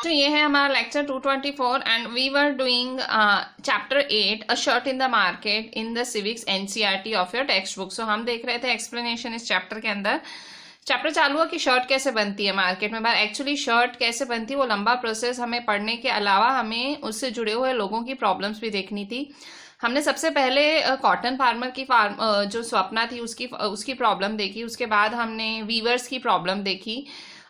तो ये है हमारा lecture 224 and we were doing chapter 8 a shirt in the market in the civics NCERT of your text book. सो हम देख रहे थे एक्सप्लेनेशन इस चैप्टर के अंदर। चैप्टर चालू हुआ कि शर्ट कैसे बनती है मार्केट में, पर एक्चुअली शर्ट कैसे बनती है वो लंबा प्रोसेस हमें पढ़ने के अलावा हमें उससे जुड़े हुए लोगों की प्रॉब्लम्स भी देखनी थी। हमने सबसे पहले कॉटन फार्मर की जो स्वप्ना थी उसकी प्रॉब्लम देखी, उसके बाद हमने वीवर्स की प्रॉब्लम देखी।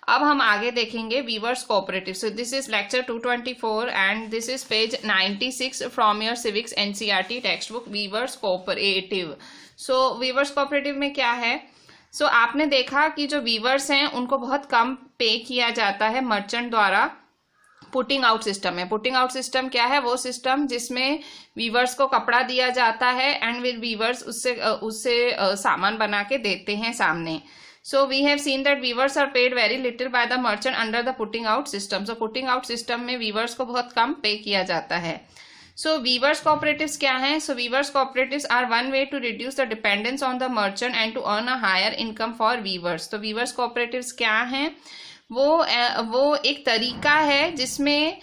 अब हम आगे देखेंगे weavers cooperative. So this is lecture 224 and this is page 96 from your civics NCERT text book, weavers cooperative. So weavers cooperative में क्या है? सो आपने देखा कि जो वीवर्स हैं उनको बहुत कम पे किया जाता है मर्चेंट द्वारा पुटिंग आउट सिस्टम है। पुटिंग आउट सिस्टम क्या है? वो सिस्टम जिसमें वीवर्स को कपड़ा दिया जाता है एंड फिर वीवर्स उससे सामान बना के देते हैं सामने। So we have seen that weavers are paid very little by the merchant under the putting out system. So putting out system में weavers को बहुत कम पे किया जाता है। So weavers cooperatives क्या हैं? So weavers cooperatives are one way to reduce the dependence on the merchant and to earn a higher income for weavers. तो weavers cooperatives क्या हैं? वो एक तरीका है जिसमें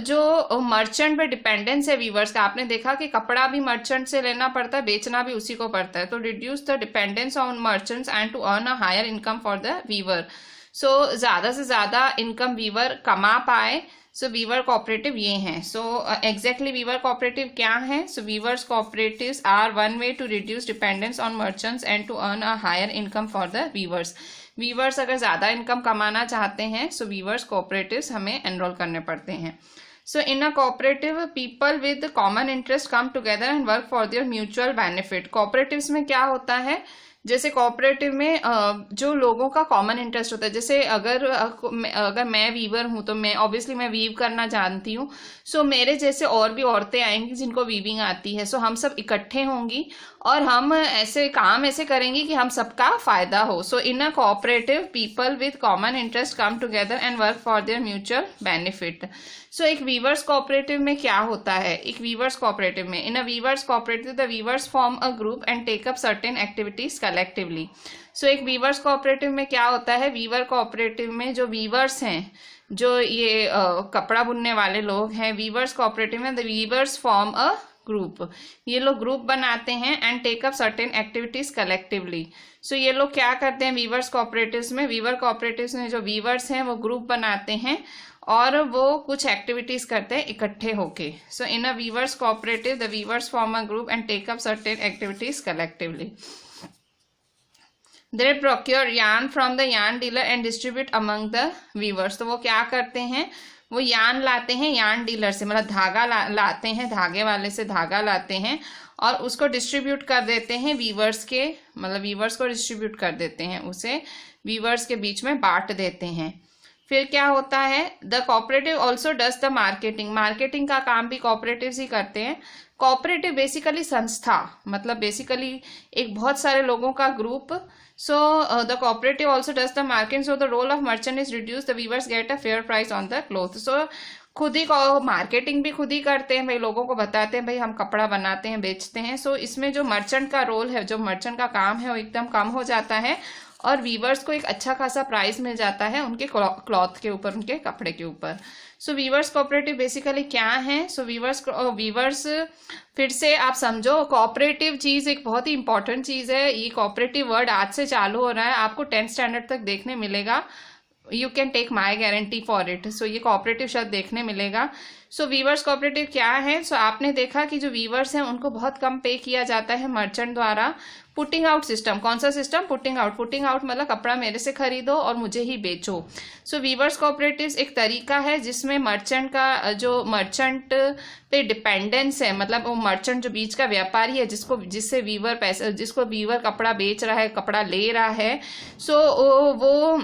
जो मर्चेंट पे डिपेंडेंस है वीवर्स का। आपने देखा कि कपड़ा भी मर्चेंट से लेना पड़ता है, बेचना भी उसी को पड़ता है। तो reduce the dependence on merchants and to earn a higher income for the weaver. So ज्यादा से ज्यादा इनकम वीवर कमा पाए। सो वीवर कोऑपरेटिव ये हैं। सो एग्जैक्टली वीवर कोऑपरेटिव क्या है? So weavers cooperatives are one way to reduce dependence on merchants and to earn a higher income for the weavers. Weavers अगर ज्यादा इनकम कमाना चाहते हैं सो वीवर्स कोऑपरेटिव्स हमें एनरोल करने पड़ते हैं। So in a cooperative, people with common interest come together and work for their mutual benefit. Cooperatives में क्या होता है? जैसे कोऑपरेटिव में जो लोगों का कॉमन इंटरेस्ट होता है, जैसे अगर मैं वीवर हूं तो मैं ऑब्वियसली मैं वीव करना जानती हूँ। सो मेरे जैसे और भी औरतें आएंगी जिनको वीविंग आती है। सो हम सब इकट्ठे होंगी और हम ऐसे काम ऐसे करेंगे कि हम सबका फायदा हो। So in a cooperative people with common interest come together and work for their mutual benefit. So एक वीवर्स कोऑपरेटिव में क्या होता है? एक वीवर्स कोऑपरेटिव में in a weavers cooperative the weavers form a group and take up certain activities collectively. So एक weavers cooperative में क्या होता है? वीवर कोऑपरेटिव में जो वीवर्स हैं, जो ये कपड़ा बुनने वाले लोग हैं, वीवर्स कोऑपरेटिव में the weavers form a group. ये लोग ग्रुप बनाते हैं and take up certain activities collectively. So ये लोग क्या करते हैं वीवर्स कोऑपरेटिव्स में? वीवर कोऑपरेटिव्स में जो वीवर्स हैं वो ग्रुप बनाते हैं और वो कुछ एक्टिविटीज करते हैं इकट्ठे होके। So in a weavers cooperative the weavers form a group and take up certain activities collectively. They procure yarn from the yarn dealer and distribute among the weavers. तो वो क्या करते हैं? वो यार्न लाते हैं यार्न डीलर से, मतलब धागा लाते हैं, धागे वाले से धागा लाते हैं और उसको डिस्ट्रीब्यूट कर देते हैं वीवर्स के, मतलब वीवर्स को डिस्ट्रीब्यूट कर देते हैं, उसे वीवर्स के बीच में बांट देते हैं। फिर क्या होता है? The cooperative also does the marketing. Marketing का काम भी कोऑपरेटिव्स ही करते हैं। कोऑपरेटिव बेसिकली संस्था, मतलब बेसिकली एक बहुत सारे लोगों का group. So the cooperative also does the marketing. So the role of merchant is reduce the weavers get a fair price on the cloth. So खुद ही मार्केटिंग भी खुद ही करते हैं भाई, लोगों को बताते हैं भाई हम कपड़ा बनाते हैं, बेचते हैं। सो इसमें जो मर्चेंट का रोल है, जो मर्चेंट का काम है वो एकदम कम हो जाता है और वीवर्स को एक अच्छा खासा प्राइस मिल जाता है उनके क्लॉथ के ऊपर, उनके कपड़े के ऊपर। सो वीवर्स कोऑपरेटिव बेसिकली क्या है? सो वीवर्स फिर से आप समझो, कोऑपरेटिव चीज एक बहुत ही इंपॉर्टेंट चीज है। ये कोऑपरेटिव वर्ड आज से चालू हो रहा है, आपको 10th स्टैंडर्ड तक देखने मिलेगा। You can take my guarantee for it. So ये कोऑपरेटिव शब्द देखने मिलेगा। सो वीवर्स कोऑपरेटिव क्या है? सो आपने देखा कि जो वीवर्स हैं उनको बहुत कम पे किया जाता है मर्चेंट द्वारा। पुटिंग आउट सिस्टम, कौन सा system? Putting out. Putting out मतलब कपड़ा मेरे से खरीदो और मुझे ही बेचो। सो वीवर्स कोऑपरेटिव्स एक तरीका है जिसमें मर्चेंट का जो मर्चेंट पे डिपेंडेंस है, मतलब वो मर्चेंट जो बीच का व्यापारी है जिससे वीवर पैसे, जिसको वीवर कपड़ा बेच रहा है, कपड़ा ले रहा है, सो वो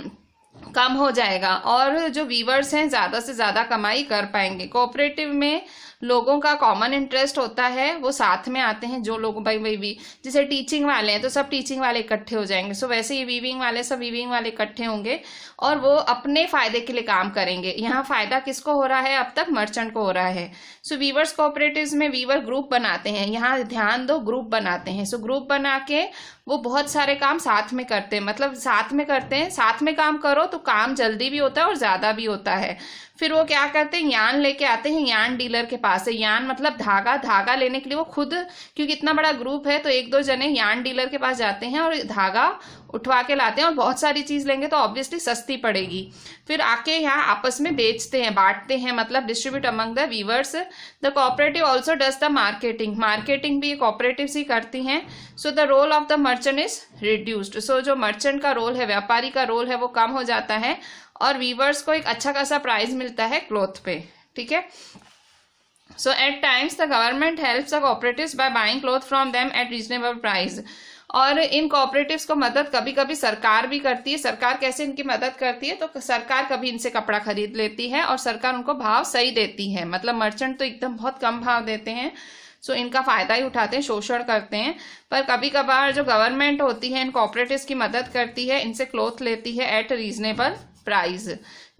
कम हो जाएगा और जो वीवर्स हैं ज्यादा से ज्यादा कमाई कर पाएंगे। कोऑपरेटिव में लोगों का कॉमन इंटरेस्ट होता है वो साथ में आते हैं। जो लोग भाई जैसे टीचिंग वाले हैं तो सब टीचिंग वाले इकट्ठे हो जाएंगे, सो वैसे ही वीविंग वाले सब वीविंग वाले इकट्ठे होंगे और वो अपने फायदे के लिए काम करेंगे। यहाँ फायदा किसको हो रहा है, अब तक मर्चेंट को हो रहा है। सो वीवर्स कोऑपरेटिव्स में वीवर ग्रुप बनाते हैं, यहाँ ध्यान दो ग्रुप बनाते हैं। सो ग्रुप बना के वो बहुत सारे काम साथ में करते हैं, मतलब साथ में करते हैं। साथ में काम करो तो काम जल्दी भी होता है और ज्यादा भी होता है। फिर वो क्या करते हैं, यान लेके आते हैं यान डीलर के पास से। यान मतलब धागा, धागा लेने के लिए वो खुद, क्योंकि इतना बड़ा ग्रुप है तो एक दो जने यान डीलर के पास जाते हैं और धागा उठवा के लाते हैं। और बहुत सारी चीज लेंगे तो ऑब्वियसली सस्ती पड़ेगी। फिर आके यहाँ आपस में बेचते हैं, बांटते हैं, मतलब distribute among the weavers. The cooperative also does the marketing, marketing भी कोऑपरेटिव ही करती हैं। So the role of the merchant is reduced. So जो मर्चेंट का रोल है, व्यापारी का रोल है, वो कम हो जाता है और वीवर्स को एक अच्छा खासा प्राइस मिलता है क्लॉथ पे, ठीक है। So at times the government helps the cooperatives by buying cloth from them at reasonable price. और इन कोऑपरेटिव्स को मदद कभी कभी सरकार भी करती है। सरकार कैसे इनकी मदद करती है, तो सरकार कभी इनसे कपड़ा खरीद लेती है और सरकार उनको भाव सही देती है। मतलब मर्चेंट तो एकदम बहुत कम भाव देते हैं, सो इनका फायदा ही उठाते हैं, शोषण करते हैं। पर कभी कभार जो गवर्नमेंट होती है इन कोऑपरेटिव्स की मदद करती है, इनसे क्लॉथ लेती है एट रीजनेबल प्राइस।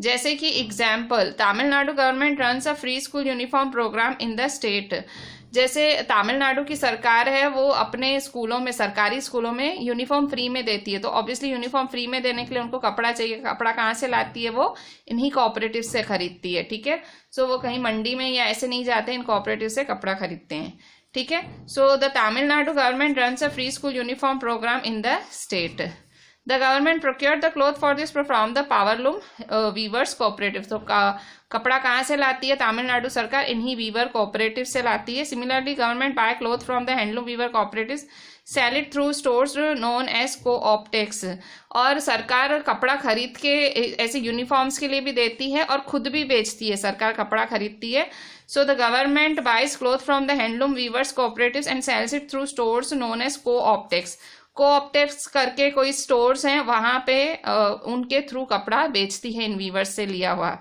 जैसे कि example, Tamil Nadu government runs a free school uniform programme in the state. जैसे तमिलनाडु की सरकार है वो अपने स्कूलों में, सरकारी स्कूलों में यूनिफॉर्म फ्री में देती है। तो ऑब्वियसली यूनिफॉर्म फ्री में देने के लिए उनको कपड़ा चाहिए। कपड़ा कहाँ से लाती है, वो इन्हीं कोऑपरेटिव से खरीदती है, ठीक है। सो वो कहीं मंडी में या ऐसे नहीं जाते, इन कोऑपरेटिव से कपड़ा खरीदते हैं, ठीक है। So the Tamil Nadu government runs a free school uniform programme in the state. The government procured the cloth for this from the powerloom weavers cooperative। तो कपड़ा कहाँ से लाती है तमिलनाडु सरकार, इन्हीं वीवर कोऑपरेटिव से लाती है। Similarly government buy cloth from the handloom weaver cooperatives, sell it through stores known as Co-optex. और सरकार कपड़ा खरीद के ऐसे यूनिफॉर्म्स के लिए भी देती है और खुद भी बेचती है, सरकार कपड़ा खरीदती है। So the government buys cloth from the handloom weavers cooperatives and sells it through stores known as Co-optex. Co-optex करके कोई स्टोर्स हैं, वहां पे उनके थ्रू कपड़ा बेचती है इन वीवर्स से लिया हुआ।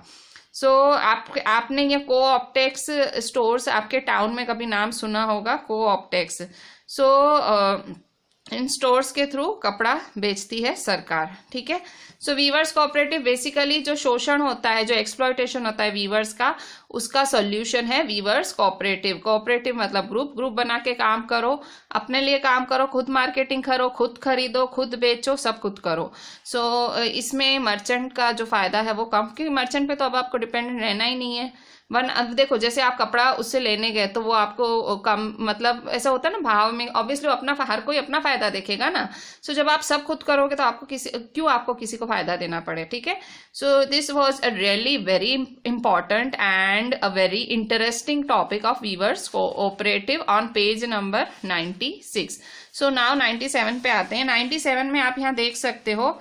सो आपने ये कोऑप्टेक्स स्टोर्स आपके टाउन में कभी नाम सुना होगा, कोऑप्टेक्स। सो इन स्टोर्स के थ्रू कपड़ा बेचती है सरकार, ठीक है। सो वीवर्स कोऑपरेटिव बेसिकली जो शोषण होता है, जो एक्सप्लॉयटेशन होता है वीवर्स का, उसका सॉल्यूशन है वीवर्स कोऑपरेटिव। कोऑपरेटिव मतलब ग्रुप, ग्रुप बना के काम करो, अपने लिए काम करो, खुद मार्केटिंग करो, खुद खरीदो, खुद बेचो, सब खुद करो। सो इसमें मर्चेंट का जो फायदा है वो कम, क्योंकि मर्चेंट पे तो अब आपको डिपेंडेंट रहना ही नहीं है। अब देखो, जैसे आप कपड़ा उससे लेने गए तो वो आपको कम, मतलब ऐसा होता है ना भाव में, ऑब्वियसली अपना, हर कोई अपना फायदा देखेगा ना। सो जब आप सब खुद करोगे तो आपको आपको किसी को फायदा देना पड़े, ठीक है। So this was a really very important and a very interesting topic of viewers cooperative on page number 96। So now 97 पे आते हैं। 97 में आप यहाँ देख सकते हो,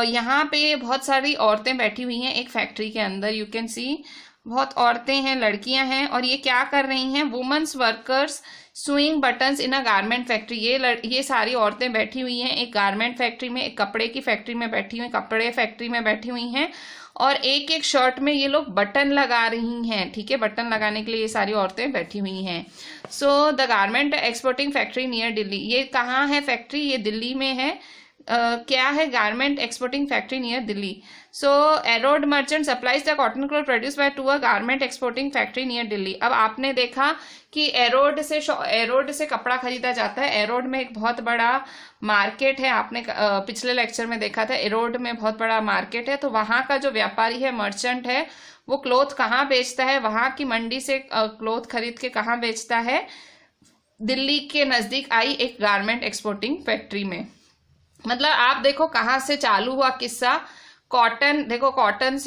यहाँ पे बहुत सारी औरतें बैठी हुई हैं एक फैक्ट्री के अंदर। यू कैन सी बहुत औरतें हैं, लड़कियां हैं, और ये क्या कर रही हैं, women's workers sewing buttons in a garment factory. ये सारी औरतें बैठी हुई हैं एक गारमेंट फैक्ट्री में, एक कपड़े की फैक्ट्री में बैठी हुई, कपड़े फैक्ट्री में बैठी हुई हैं, और एक एक शर्ट में ये लोग बटन लगा रही हैं, ठीक है। बटन लगाने के लिए ये सारी औरतें बैठी हुई हैं। So the garment exporting factory near Delhi. ये कहाँ है फैक्ट्री, ये दिल्ली में है। क्या है, garment exporting factory near Delhi. So Erode merchant supplies the cotton cloth produce by to a garment exporting factory near Delhi. अब आपने देखा कि एरोड से कपड़ा खरीदा जाता है। एरोड में एक बहुत बड़ा मार्केट है, आपने पिछले लेक्चर में देखा था, एरोड में बहुत बड़ा मार्केट है। तो वहां का जो व्यापारी है, मर्चेंट है, वो क्लॉथ कहाँ बेचता है, वहां की मंडी से क्लॉथ खरीद के कहाँ बेचता है, दिल्ली के नजदीक आई एक गारमेंट एक्सपोर्टिंग फैक्ट्री में। मतलब आप देखो कहाँ से चालू हुआ किस्सा, कॉटन, देखो कॉटन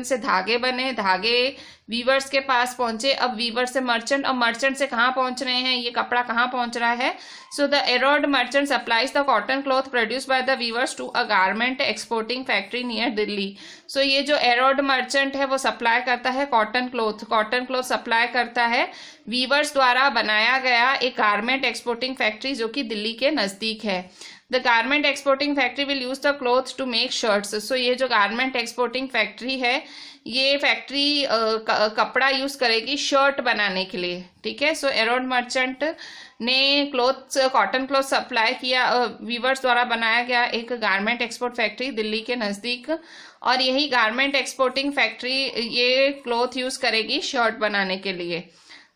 से धागे बने, धागे वीवर्स के पास पहुंचे, अब वीवर से मर्चेंट, अब मर्चेंट से कहाँ पहुंच रहे हैं, ये कपड़ा कहाँ पहुंच रहा है। So the Erode merchant supplies the cotton cloth produce by the weavers to a garment exporting factory near Delhi. So ये जो एरोड मर्चेंट है वो सप्लाई करता है कॉटन क्लॉथ सप्लाई करता है वीवर्स द्वारा बनाया गया एक गारमेंट एक्सपोर्टिंग फैक्ट्री जो कि दिल्ली के नजदीक है। The garment exporting factory will use the cloth to make shirts. So ये जो गारमेंट एक्सपोर्टिंग फैक्ट्री है, ये फैक्ट्री कपड़ा यूज करेगी शर्ट बनाने के लिए, ठीक है। सो एरोड मर्चेंट ने क्लोथ्स, कॉटन क्लॉथ सप्लाई किया, वीवर्स द्वारा बनाया गया एक गारमेंट एक्सपोर्ट फैक्ट्री दिल्ली के नज़दीक, और यही गारमेंट एक्सपोर्टिंग फैक्ट्री ये क्लॉथ यूज करेगी शर्ट बनाने के लिए।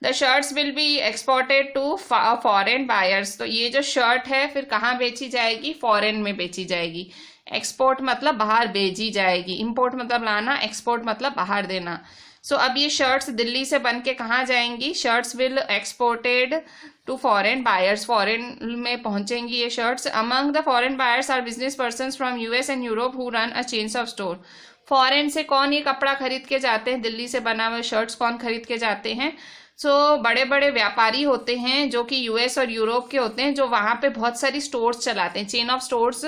The shirts will be exported to foreign buyers. तो ये जो शर्ट है फिर कहाँ बेची जाएगी? फॉरेन में बेची जाएगी। एक्सपोर्ट मतलब बाहर भेजी जाएगी, इम्पोर्ट मतलब लाना, एक्सपोर्ट मतलब बाहर देना। सो अब ये शर्ट्स दिल्ली से बन के कहाँ जाएंगी? Shirts will exported to foreign buyers, foreign में पहुंचेंगी ये shirts. Among the foreign buyers are business persons from US and Europe who run a chains of store. Foreign से कौन ये कपड़ा खरीद के जाते हैं? दिल्ली से बना हुआ शर्ट्स कौन खरीद के जाते हैं? सो बड़े बड़े व्यापारी होते हैं जो कि यूएस और यूरोप के होते हैं, जो वहाँ पे बहुत सारी स्टोर्स चलाते हैं, चेन ऑफ स्टोर्स।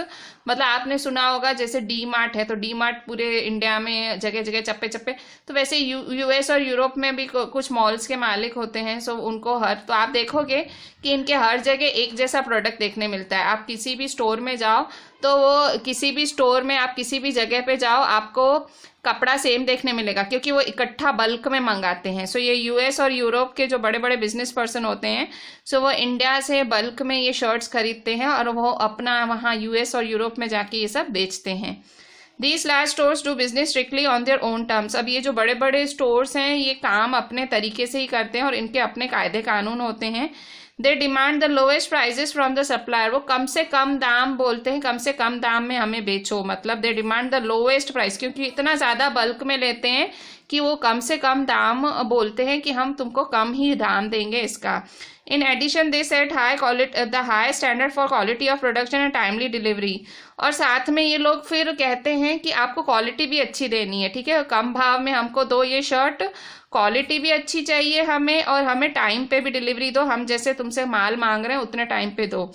मतलब आपने सुना होगा जैसे डी मार्ट है, तो डी मार्ट पूरे इंडिया में जगह जगह चप्पे चप्पे, तो वैसे यूएस और यूरोप में भी कुछ मॉल्स के मालिक होते हैं। सो उनको तो आप देखोगे कि इनके हर जगह एक जैसा प्रोडक्ट देखने मिलता है। आप किसी भी स्टोर में जाओ तो वो किसी भी स्टोर में आप किसी भी जगह पे जाओ, आपको कपड़ा सेम देखने मिलेगा, क्योंकि वो इकट्ठा बल्क में मंगाते हैं। सो ये यूएस और यूरोप के जो बड़े बड़े बिजनेस पर्सन होते हैं, सो वो इंडिया से बल्क में ये शर्ट्स खरीदते हैं और वो अपना वहाँ यूएस और यूरोप में जाके ये सब बेचते हैं। These large stores do business strictly on their own terms। अब ये जो बड़े बड़े स्टोर्स हैं ये काम अपने तरीके से ही करते हैं और इनके अपने कायदे कानून होते हैं। They demand the lowest prices from the supplier. वो कम से कम दाम बोलते हैं, कम से कम दाम में हमें बेचो, मतलब दे डिमांड द लोएस्ट प्राइस, क्योंकि इतना ज़्यादा बल्क में लेते हैं कि वो कम से कम दाम बोलते हैं कि हम तुमको कम ही दाम देंगे इसका। In addition, they set the high standard for quality of production and timely delivery। और साथ में ये लोग फिर कहते हैं कि आपको क्वालिटी भी अच्छी देनी है, ठीक है, कम भाव में हमको दो ये शर्ट, क्वालिटी भी अच्छी चाहिए हमें, और हमें टाइम पे भी डिलीवरी दो, हम जैसे तुमसे माल मांग रहे हैं उतने टाइम पे दो।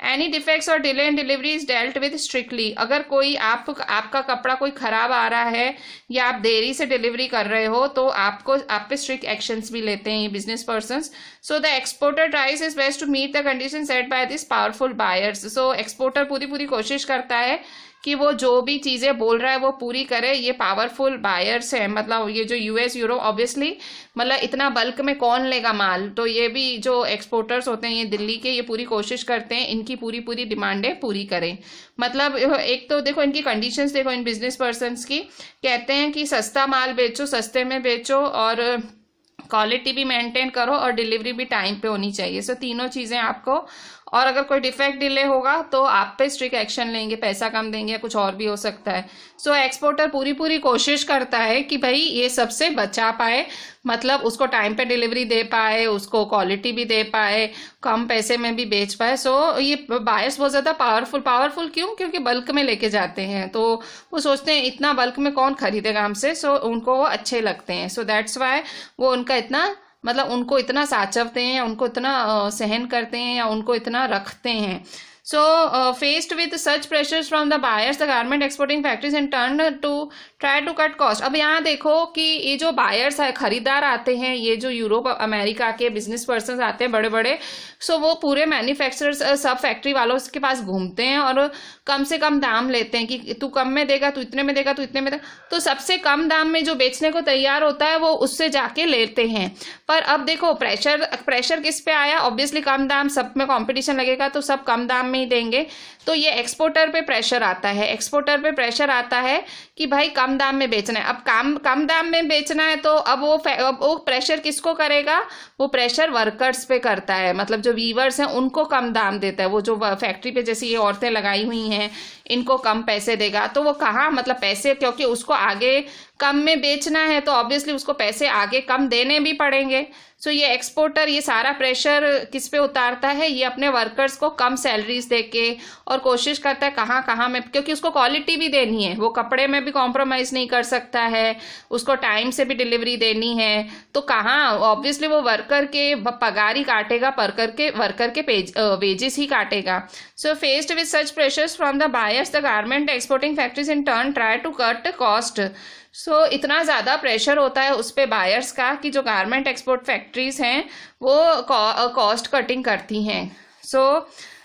एनी डिफेक्ट्स और delay in delivery is dealt with strictly. अगर कोई आपका कपड़ा कोई खराब आ रहा है या आप देरी से डिलीवरी कर रहे हो तो आप पे स्ट्रिक्ट एक्शंस भी लेते हैं ये business persons. So the exporter tries his best to meet the condition set by this powerful buyers. So exporter पूरी कोशिश करता है कि वो जो भी चीज़ें बोल रहा है वो पूरी करे। ये पावरफुल बायर्स है, मतलब ये जो यूएस यूरोप, ऑब्वियसली मतलब इतना बल्क में कौन लेगा माल, तो ये भी जो एक्सपोर्टर्स होते हैं ये दिल्ली के, ये पूरी कोशिश करते हैं इनकी पूरी डिमांडें पूरी करें। मतलब एक तो देखो इनकी कंडीशंस देखो इन बिजनेस पर्सन्स की, कहते हैं कि सस्ता माल बेचो, सस्ते में बेचो, और क्वालिटी भी मेंटेन करो, और डिलीवरी भी टाइम पे होनी चाहिए। सो तीनों चीज़ें आपको, और अगर कोई डिफेक्ट डिले होगा तो आप पे स्ट्रिक्ट एक्शन लेंगे, पैसा कम देंगे या कुछ और भी हो सकता है। सो एक्सपोर्टर पूरी कोशिश करता है कि भाई ये सबसे बचा पाए, मतलब उसको टाइम पे डिलीवरी दे पाए, उसको क्वालिटी भी दे पाए, कम पैसे में भी बेच पाए। सो ये बायर्स बहुत ज़्यादा पावरफुल क्यों? क्योंकि बल्क में लेके जाते हैं, तो वो सोचते हैं इतना बल्क में कौन खरीदेगा हमसे, सो उनको वो अच्छे लगते हैं। सो दैट्स वाई वो उनका इतना, मतलब उनको इतना साचवते हैं या उनको इतना सहन करते हैं या उनको इतना रखते हैं। So, faced with such pressures from the buyers, the garment exporting factories in turn to try to cut cost। अब यहाँ देखो कि ये जो बायर्स है, खरीदार आते हैं, ये जो यूरोप अमेरिका के बिजनेस पर्सन आते हैं बड़े बड़े, सो वो पूरे मैन्युफैक्चरर्स सब फैक्ट्री वालों के पास घूमते हैं और कम से कम दाम लेते हैं कि तू कम में देगा, तू इतने में देगा, तू इतने में देगा, तो सबसे कम दाम में जो बेचने को तैयार होता है वो उससे जाके लेते हैं। पर अब देखो प्रेशर किस पे आया? ऑब्वियसली कम दाम, सब में कंपटीशन लगेगा तो सब कम दाम में ही देंगे, तो ये एक्सपोर्टर पे प्रेशर आता है। एक्सपोर्टर पे प्रेशर आता है कि भाई कम दाम में बेचना है। अब कम दाम में बेचना है तो अब वो प्रेशर किसको करेगा? वो प्रेशर वर्कर्स पे करता है, मतलब जो वीवर्स हैं उनको कम दाम देता है। वो जो फैक्ट्री पे जैसे ये औरतें लगाई हुई हैं इनको कम पैसे देगा, तो वो कहाँ, मतलब पैसे, क्योंकि उसको आगे कम में बेचना है तो ऑब्वियसली उसको पैसे आगे कम देने भी पड़ेंगे। सो ये एक्सपोर्टर ये सारा प्रेशर किस पे उतारता है? ये अपने वर्कर्स को कम सैलरीज देके, और कोशिश करता है कहाँ में, क्योंकि उसको क्वालिटी भी देनी है, वो कपड़े में भी कॉम्प्रोमाइज़ नहीं कर सकता है, उसको टाइम से भी डिलीवरी देनी है, तो कहाँ, ऑब्वियसली वो वर्कर के पगार ही काटेगा, वर्कर के वेजेस ही काटेगा। So faced with such pressures from the buyers, the garment exporting factories in turn try to cut cost. So इतना ज़्यादा प्रेशर होता है उस पे बायर्स का कि जो गारमेंट एक्सपोर्ट फैक्ट्रीज हैं वो कॉस्ट कटिंग करती हैं। सो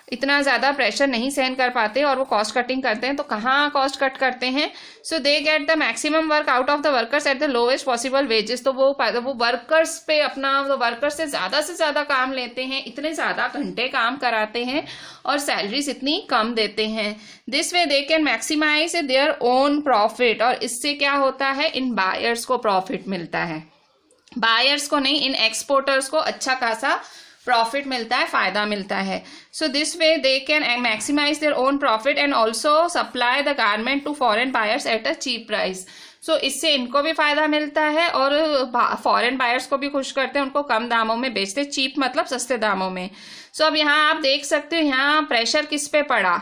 इतना ज़्यादा प्रेशर नहीं सहन कर पाते और वो कॉस्ट कटिंग करते हैं। तो कहाँ कॉस्ट कट करते हैं? So they get the maximum work out of the workers at the lowest possible wages. तो वो वर्कर्स पे अपना वर्कर्स से ज़्यादा काम लेते हैं, इतने ज़्यादा घंटे काम कराते हैं और सैलरीज इतनी कम देते हैं। This way they can maximise their own profit. और इससे क्या होता है? इन बायर्स को प्रॉफिट मिलता है, बायर्स को नहीं, इन एक्सपोर्टर्स को अच्छा खासा प्रॉफिट मिलता है, फायदा मिलता है। So this way they can maximise their own profit and also supply the garment to foreign buyers at a cheap price. So इससे इनको भी फायदा मिलता है और फॉरेन बायर्स को भी खुश करते हैं, उनको कम दामों में बेचते, चीप मतलब सस्ते दामों में। सो अब यहाँ आप देख सकते हो यहाँ प्रेशर किस पे पड़ा।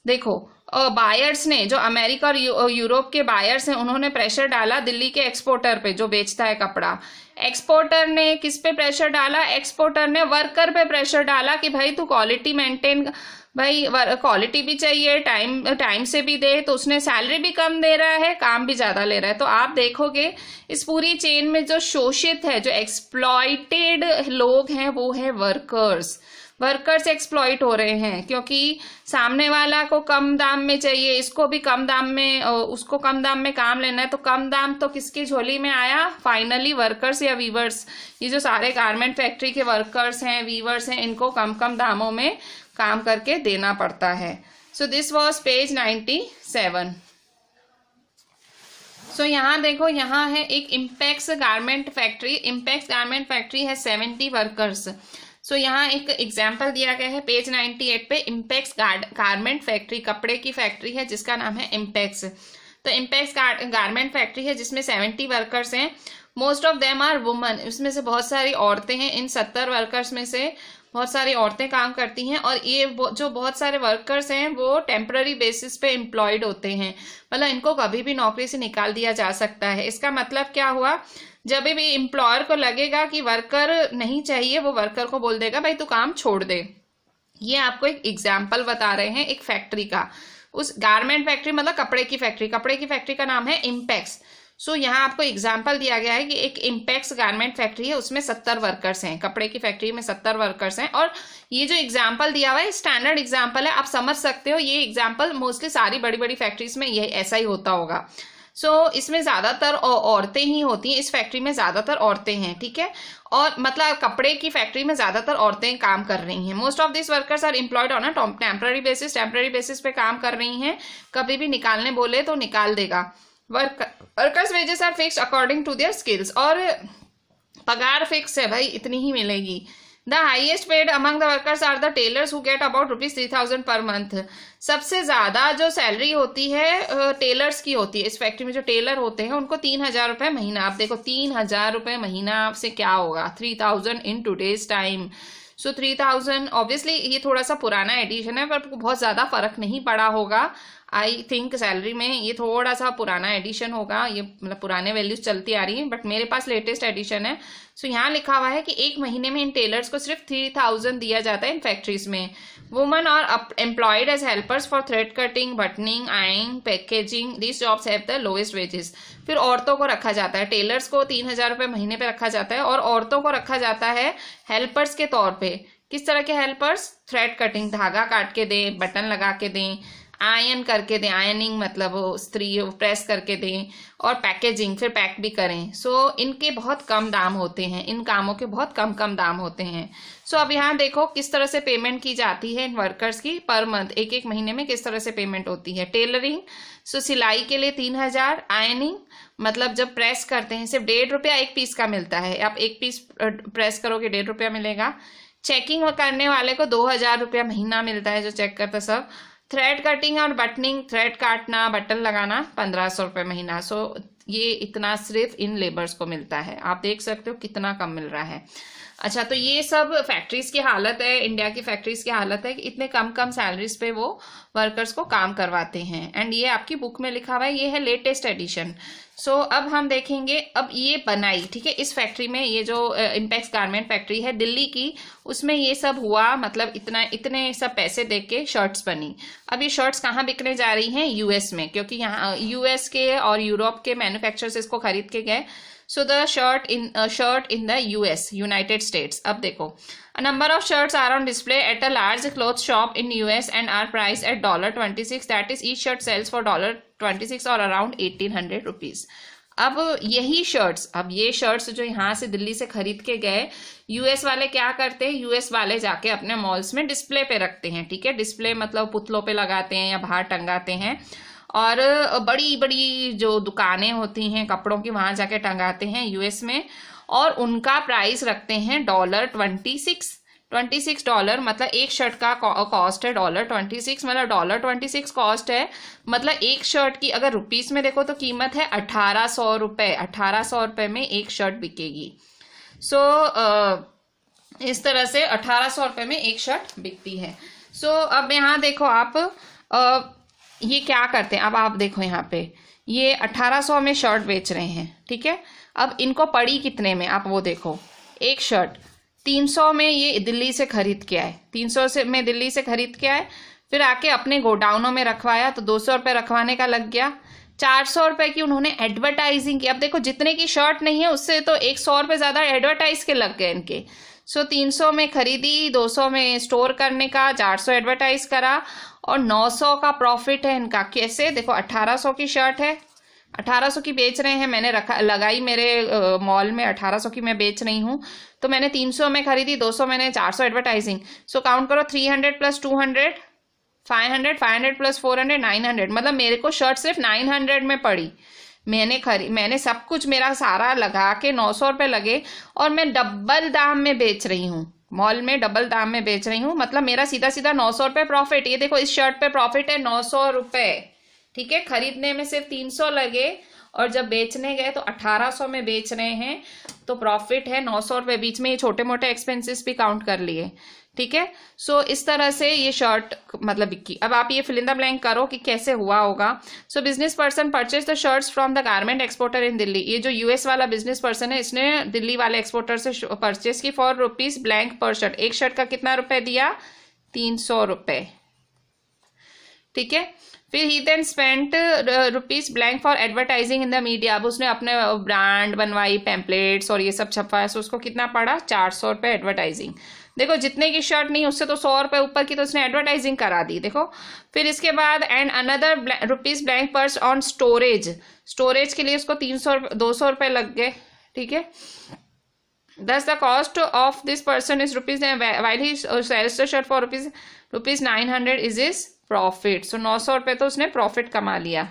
देखो बायर्स ने, जो अमेरिका और यूरोप के बायर्स हैं, उन्होंने प्रेशर डाला दिल्ली के एक्सपोर्टर पे जो बेचता है कपड़ा। एक्सपोर्टर ने किस पे प्रेशर डाला? एक्सपोर्टर ने वर्कर पे प्रेशर डाला कि भाई तू क्वालिटी मेंटेन, भाई क्वालिटी भी चाहिए, टाइम से भी दे। तो उसने सैलरी भी कम दे रहा है, काम भी ज्यादा ले रहा है। तो आप देखोगे इस पूरी चेन में जो शोषित है, जो एक्सप्लॉइटेड लोग हैं, वो है वर्कर्स। वर्कर्स एक्सप्लॉइट हो रहे हैं क्योंकि सामने वाला को कम दाम में चाहिए, इसको भी कम दाम में, उसको कम दाम में काम लेना है। तो कम दाम तो किसकी झोली में आया? फाइनली वर्कर्स या वीवर्स। ये जो सारे गारमेंट फैक्ट्री के वर्कर्स हैं, वीवर्स हैं, इनको कम कम दामों में काम करके देना पड़ता है। So this was page 97। सो यहाँ देखो, यहाँ है एक Impex garment factory. Impex garment factory है 70 वर्कर्स। सो यहाँ एक एग्जाम्पल दिया गया है पेज 98 पे। इम्पैक्स गारमेंट फैक्ट्री, कपड़े की फैक्ट्री है जिसका नाम है इम्पैक्स। तो इम्पैक्स गारमेंट फैक्ट्री है जिसमें 70 वर्कर्स हैं। Most of them are woman. इसमें से बहुत सारी औरतें हैं। इन 70 वर्कर्स में से बहुत सारी औरतें काम करती हैं और ये जो बहुत सारे वर्कर्स हैं वो टेम्पररी बेसिस पे एम्प्लॉयड होते हैं, मतलब इनको कभी भी नौकरी से निकाल दिया जा सकता है। इसका मतलब क्या हुआ? जब भी एम्प्लॉयर को लगेगा कि वर्कर नहीं चाहिए, वो वर्कर को बोल देगा भाई तू काम छोड़ दे। ये आपको एक एग्जाम्पल बता रहे हैं एक फैक्ट्री का। उस गारमेंट फैक्ट्री मतलब कपड़े की फैक्ट्री, कपड़े की फैक्ट्री का नाम है इम्पैक्स। सो यहाँ आपको एग्जाम्पल दिया गया है कि एक इम्पैक्स गारमेंट फैक्ट्री है, उसमें 70 वर्कर्स हैं। कपड़े की फैक्ट्री में 70 वर्कर्स हैं और ये जो एग्जाम्पल दिया हुआ है स्टैंडर्ड एग्जाम्पल है, आप समझ सकते हो। ये एग्जाम्पल मोस्टली सारी बड़ी बड़ी फैक्ट्रीज में यही ऐसा ही होता होगा। इसमें ज्यादातर औरतें ही होती हैं, इस फैक्ट्री में ज्यादातर औरतें हैं, ठीक है। और मतलब कपड़े की फैक्ट्री में ज्यादातर औरतें काम कर रही हैं। Most of this workers are employed on a temporary basis पे काम कर रही हैं। कभी भी निकालने बोले तो निकाल देगा। Workers wages are fix according to their skills. और पगार फिक्स है भाई, इतनी ही मिलेगी। The highest paid among the workers are the tailors who get about ₹3,000 per month. सबसे ज्यादा जो सैलरी होती है टेलर्स की होती है। इस फैक्ट्री में जो टेलर होते हैं उनको 3,000 रुपए महीना। आप देखो 3,000 रुपए महीना से क्या होगा? 3,000 in today's time. So 3,000 obviously ये थोड़ा सा पुराना एडिशन है पर बहुत ज्यादा फर्क नहीं पड़ा होगा। आई थिंक सैलरी में ये थोड़ा सा पुराना एडिशन होगा, ये मतलब पुराने वैल्यूज चलती आ रही हैं, बट मेरे पास लेटेस्ट एडिशन है। सो यहाँ लिखा हुआ है कि एक महीने में इन टेलर्स को सिर्फ 3,000 दिया जाता है इन फैक्ट्रीज में। Women are employed as helpers for thread cutting, buttoning, ironing, packaging. This jobs have the lowest wages. फिर औरतों को रखा जाता है, टेलर्स को 3,000 रुपए महीने पे रखा जाता है और औरतों को रखा जाता है हेल्पर्स के तौर पे। किस तरह के हेल्पर्स? थ्रेड कटिंग, धागा काट के दें, बटन लगा के दें, आयन करके दें, आयनिंग मतलब स्त्री प्रेस करके दें, और पैकेजिंग, फिर पैक भी करें। इनके बहुत कम दाम होते हैं, इन कामों के बहुत कम दाम होते हैं। अब यहाँ देखो किस तरह से पेमेंट की जाती है इन वर्कर्स की पर मंथ, एक एक महीने में किस तरह से पेमेंट होती है। टेलरिंग, सिलाई के लिए 3,000, आयनिंग मतलब जब प्रेस करते हैं सिर्फ ₹1.5 एक पीस का मिलता है, आप एक पीस प्रेस करोगे ₹1.5 मिलेगा। चेकिंग करने वाले को 2,000 रुपया महीना मिलता है जो चेक करता सब। थ्रेड कटिंग और बटनिंग, थ्रेड काटना, बटन लगाना 1,500 रुपये महीना। ये इतना सिर्फ इन लेबर्स को मिलता है। आप देख सकते हो कितना कम मिल रहा है। अच्छा, तो ये सब फैक्ट्रीज की हालत है, इंडिया की फैक्ट्रीज की हालत है कि इतने कम सैलरीज पे वो वर्कर्स को काम करवाते हैं। एंड ये आपकी बुक में लिखा हुआ है, ये है लेटेस्ट एडिशन। अब हम देखेंगे, अब ये बनाई, ठीक है, इस फैक्ट्री में, ये जो इम्पैक्स गारमेंट फैक्ट्री है दिल्ली की, उसमें ये सब हुआ, मतलब इतने सब पैसे दे के शर्ट्स बनी। अब ये शर्ट्स कहाँ बिकने जा रही हैं? यूएस में, क्योंकि यहाँ यूएस के और यूरोप के मैन्युफैक्चरर्स इसको खरीद के गए। So the shirt in the US, United states. अब देखो, a number of shirts are on display at a large clothes shop in US and are priced at $26. That is, each shirt sells for $26 or around 1800 rupees. अब यही shirts, अब ये shirts जो यहाँ से दिल्ली से खरीद के गए, यूएस वाले क्या करते हैं, यूएस वाले जाके अपने मॉल्स में डिस्प्ले पे रखते हैं. ठीक है, डिस्प्ले मतलब पुतलों पे लगाते हैं या बाहर टंगाते हैं, और बड़ी बड़ी जो दुकानें होती हैं कपड़ों की, वहां जाके टंगाते हैं यूएस में, और उनका प्राइस रखते हैं $26. मतलब एक शर्ट का कॉस्ट है $26, मतलब $26 कॉस्ट है. मतलब एक शर्ट की अगर रुपीस में देखो तो कीमत है 1800 रुपये. 1800 रुपये में एक शर्ट बिकेगी. सो इस तरह से 1800 रुपये में एक शर्ट बिकती है. सो अब यहाँ देखो आप, ये क्या करते हैं, अब आप देखो यहाँ पे ये 1800 में शर्ट बेच रहे हैं. ठीक है, अब इनको पड़ी कितने में, आप वो देखो. एक शर्ट 300 में ये दिल्ली से खरीद के आए, 300 में दिल्ली से खरीद के आए, फिर आके अपने गोडाउनों में रखवाया तो 200 रुपये रखवाने का लग गया. 400 रुपये की उन्होंने एडवर्टाइजिंग की. अब देखो, जितने की शर्ट नहीं है उससे तो 100 रुपये ज़्यादा एडवर्टाइज के लग गए इनके. सो 300 में खरीदी, 200 में स्टोर करने का, 400 एडवर्टाइज करा, और 900 का प्रॉफिट है इनका. कैसे देखो, 1800 की शर्ट है, 1800 की बेच रहे हैं, मैंने लगाई मेरे मॉल में, 1800 की मैं बेच रही हूँ, तो मैंने 300 में खरीदी, 200 मैंने, 400 एडवर्टाइजिंग. सो काउंट करो, 300 + 200 500, 500 + 400 900. मतलब मेरे को शर्ट सिर्फ 900 में पड़ी. मैंने सब कुछ मेरा सारा लगा के 900 रुपये लगे, और मैं डबल दाम में बेच रही हूँ, मॉल में डबल दाम में बेच रही हूँ. मतलब मेरा सीधा सीधा 900 रुपये प्रॉफिट. ये देखो, इस शर्ट पे प्रॉफिट है 900 रुपये. ठीक है, खरीदने में सिर्फ 300 लगे, और जब बेचने गए तो 1800 में बेच रहे हैं, तो प्रॉफिट है 900 रुपये. बीच में ये छोटे मोटे एक्सपेंसेस भी काउंट कर लिए. ठीक है, सो इस तरह से ये शर्ट मतलब बिकी. अब आप ये फिल इन द ब्लैंक करो कि कैसे हुआ होगा. सो business person purchase the shirts from the garment exporter इन दिल्ली. ये जो यूएस वाला बिजनेस पर्सन है, इसने दिल्ली वाले एक्सपोर्टर से परचेज की for rupees blank per shirt. एक शर्ट का कितना रुपए दिया, 300 रुपये. ठीक है, फिर ही then spent rupees blank for advertising in the media. अब उसने अपने ब्रांड बनवाई, पैम्पलेट्स और ये सब छपवाया, सो उसको कितना पड़ा, 400 रुपये एडवर्टाइजिंग. देखो, जितने की शर्ट नहीं उससे तो 100 रुपये ऊपर की तो उसने एडवर्टाइजिंग करा दी. देखो, फिर इसके बाद and another rupees blank purse on storage. Storage के लिए उसको 200 रुपये लग गए. ठीक है, thus the cost of this person is rupees, while he sells the shirt for rupees 900 is his profit. So 900 रुपये तो उसने प्रॉफिट कमा लिया.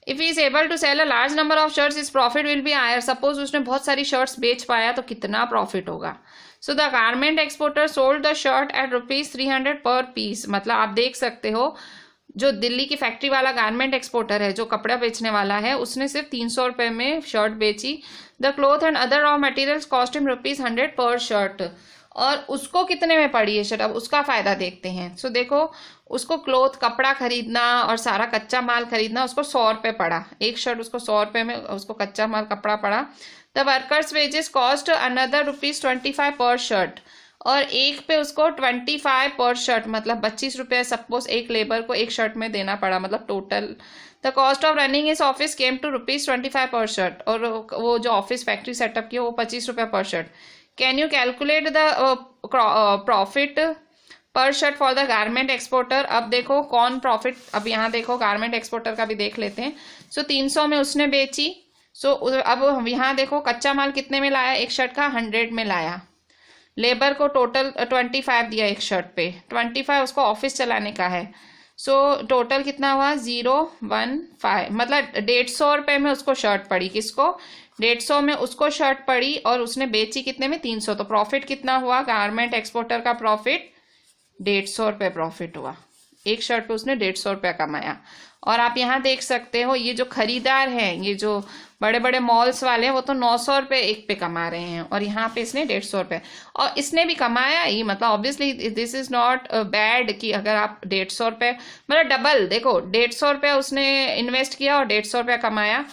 If he is able to sell a large number of shirts, his profit will be higher. Suppose उसने बहुत सारी shirts बेच पाया तो कितना प्रॉफिट होगा. So the garment exporter sold the shirt at rupees 300 per piece. मतलब आप देख सकते हो, जो दिल्ली की फैक्ट्री वाला गारमेंट एक्सपोर्टर है, जो कपड़ा बेचने वाला है, उसने सिर्फ 300 रुपये में शर्ट बेची. The cloth and other raw materials cost him rupees 100 पर शर्ट. और उसको कितने में पड़ी है शर्ट, अब उसका फायदा देखते हैं. सो देखो, उसको क्लोथ कपड़ा खरीदना और सारा कच्चा माल खरीदना उसको 100 रुपये पड़ा. एक शर्ट उसको 100 रुपये में उसको कच्चा माल कपड़ा पड़ा. The workers wages cost another rupees 25 per shirt. और एक पे उसको 25 पर शर्ट, मतलब 25 रुपये सपोज एक लेबर को एक शर्ट में देना पड़ा. मतलब total the cost of running his office came to rupees 25 per shirt. और वो जो ऑफिस फैक्ट्री सेटअप की वो 25 रुपये per shirt. Can you calculate the profit per shirt for the garment exporter. अब देखो कौन प्रॉफिट, अब यहाँ देखो गारमेंट एक्सपोर्टर का भी देख लेते हैं. सो 300 में उसने बेची. सो अब यहाँ देखो कच्चा माल कितने में लाया, एक शर्ट का 100 में लाया. लेबर को टोटल 25 दिया एक शर्ट पे, 25 उसको ऑफिस चलाने का है. सो टोटल कितना हुआ, 015. मतलब 150 रुपये में उसको शर्ट पड़ी. किसको, 150 में उसको शर्ट पड़ी, और उसने बेची कितने में, 300. तो प्रॉफिट कितना हुआ, गारमेंट एक्सपोर्टर का प्रॉफिट 150 रुपये प्रॉफिट हुआ. एक शर्ट पे उसने 150 रुपया कमाया. और आप यहाँ देख सकते हो, ये जो खरीदार हैं, ये जो बड़े बड़े मॉल्स वाले हैं, वो तो 900 रुपये एक पे कमा रहे हैं, और यहाँ पे इसने 150 रुपये. और इसने भी कमाया ही, मतलब obviously this is not bad कि अगर आप 150 रुपये, मतलब डबल. देखो 150 रुपया उसने इन्वेस्ट किया और 150 रुपया कमाया.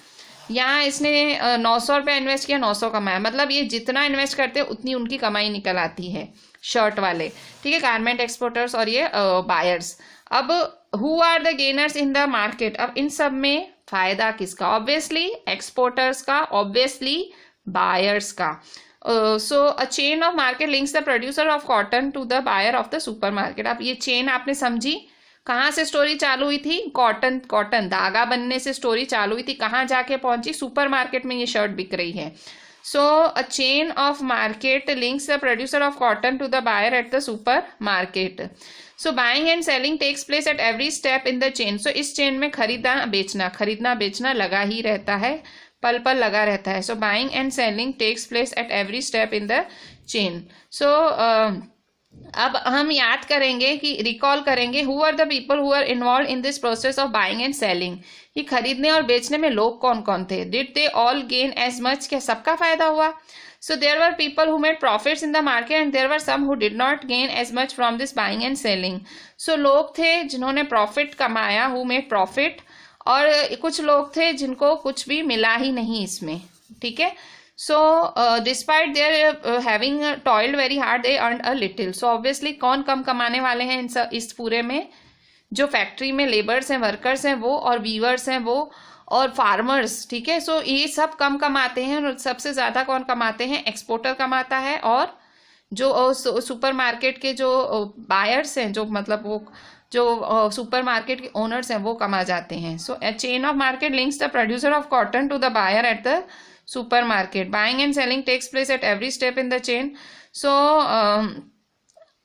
यहाँ इसने 900 रुपया इन्वेस्ट किया, 900 कमाया. मतलब ये जितना इन्वेस्ट करते हैं उतनी उनकी कमाई निकल आती है शर्ट वाले. ठीक है, गारमेंट एक्सपोर्टर्स और ये बायर्स. अब who are the gainers in the market. अब इन सब में फायदा किसका? ऑब्वियसली एक्सपोर्टर्स का, ऑब्वियसली बायर्स का. So a chain of market links the producer of cotton to the buyer of the super market. अब ये चेन आपने समझी, कहाँ से स्टोरी चालू हुई थी? कॉटन धागा बनने से स्टोरी चालू हुई थी. कहाँ जाके पहुंची? सुपर मार्केट में ये शर्ट बिक रही है. So a chain of market links the producer of cotton to the buyer at the super market. So buying and selling takes place at every step in the chain. So इस chain में खरीदना बेचना लगा ही रहता है, पल पल लगा रहता है. So buying and selling takes place at every step in the chain. So अब हम याद करेंगे कि रिकॉल करेंगे who are the people who are involve in this process of buying and selling. ये खरीदने और बेचने में लोग कौन कौन थे? Did they all gain as much? क्या सबका फायदा हुआ? So there were people who made profits in the market and there were some who did not gain as much from this buying and selling. So लोग थे जिन्होंने profit कमाया, who made profit, और कुछ लोग थे जिनको कुछ भी मिला ही नहीं इसमें. ठीक है. So despite their having toiled very hard, they earned a little. So obviously कौन कम कमाने वाले हैं इस पूरे में? जो फैक्ट्री में लेबर्स हैं, वर्कर्स हैं वो, और वीवर्स हैं वो, और फार्मर्स. ठीक है. सो ये सब कम कमाते हैं और सबसे ज्यादा कौन कमाते हैं? एक्सपोर्टर कमाता है, और जो सुपर मार्केट के जो बायर्स हैं, जो मतलब वो जो सुपर मार्केट के ओनर्स हैं वो कमा जाते हैं. So a chain of market links the producer of cotton to the buyer at the super market. Buying and selling takes place at every step in the chain.